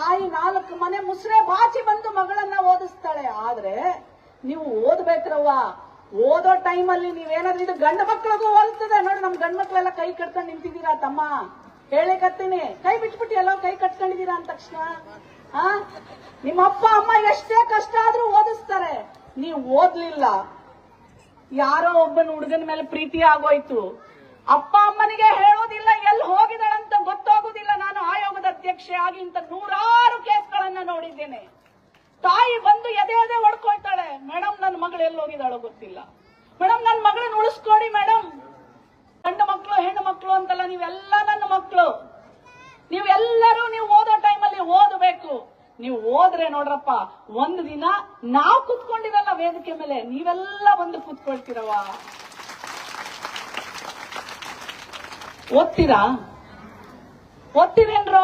ತಾಯಿ 4 ಮನೆ ಮುಸ್ರೆ ಬಾಚಿ ಬಂದು ಮಗಳನ್ನ ಓದಿಸ್ತಾಳೆ. ಆದ್ರೆ ನೀವು ಓದ್ಬೇಕ್ರವ್ವ. ಓದೋ ಟೈಮಲ್ಲಿ ನೀವೇನಾದ್ರೂ ಇದು ಗಂಡು ಮಕ್ಳಿಗೂ ಹೋಲ್ತದೆ ನೋಡಿ. ನಮ್ ಗಂಡು ಮಕ್ಳೆಲ್ಲ ಕೈ ಕಟ್ಕೊಂಡು ನಿಂತಿದ್ದೀರಾ ತಮ್ಮ, ಹೇಳಿಕತ್ತೀನಿ. ಕೈ ಬಿಟ್ಬಿಟ್ಟು ಎಲ್ಲೋ ಕೈ ಕಟ್ಕೊಂಡಿದ್ದೀರಾ ಅಂದ ತಕ್ಷಣ ನಿಮ್ಮ ಅಪ್ಪ ಅಮ್ಮ ಎಷ್ಟೇ ಕಷ್ಟ ಆದ್ರೂ ಓದಿಸ್ತಾರೆ. ನೀವು ಓದ್ಲಿಲ್ಲ, ಯಾರೋ ಒಬ್ಬನ ಹುಡುಗನ ಮೇಲೆ ಪ್ರೀತಿ ಆಗೋಯ್ತು, ಅಪ್ಪ ಅಮ್ಮನಿಗೆ ಹೇಳೋದಿಲ್ಲ, ಎಲ್ಲಿ ಹೋಗಿದ್ದಾಳಂತ ಗೊತ್ತಾಗೋದಿಲ್ಲ. ನಾನು ಆಯೋಗದ ಅಧ್ಯಕ್ಷೆ ಆಗಿ ಇಂತ 100 ಕೇಸ್ಗಳನ್ನ ನೋಡಿದ್ದೇನೆ. ತಾಯಿ ಬಂದು ಎದೆ ಹೊಡ್ಕೊಳ್ತಾಳೆ, ಮೇಡಮ್ ನನ್ನ ಮಗಳು ಎಲ್ಲಿ ಹೋಗಿದ್ದಾಳೋ ಗೊತ್ತಿಲ್ಲ, ಮೇಡಮ್ ನನ್ನ ಮಗಳನ್ನ ಉಳಿಸ್ಕೊಡಿ ಮೇಡಮ್. ಗಂಡು ಮಕ್ಕಳು ಹೆಣ್ಣು ಮಕ್ಕಳು ಅಂತಲ್ಲ, ನೀವೆಲ್ಲ ನನ್ನ ಮಕ್ಕಳು. ನೀವೆಲ್ಲರೂ ನೀವು ಓದೋ ಟೈಮಲ್ಲಿ ಓದಬೇಕು. ನೀವು ಓದ್ರೆ ನೋಡ್ರಪ್ಪ, ಒಂದು ದಿನ ನಾವು ಕುತ್ಕೊಂಡಿರಲ್ಲ ವೇದಿಕೆ ಮೇಲೆ, ನೀವೆಲ್ಲ ಬಂದು ಕುತ್ಕೊಳ್ತೀರವ. ಓದ್ತೀರಾ? ಓದ್ತೀರೇನ್ರೋ?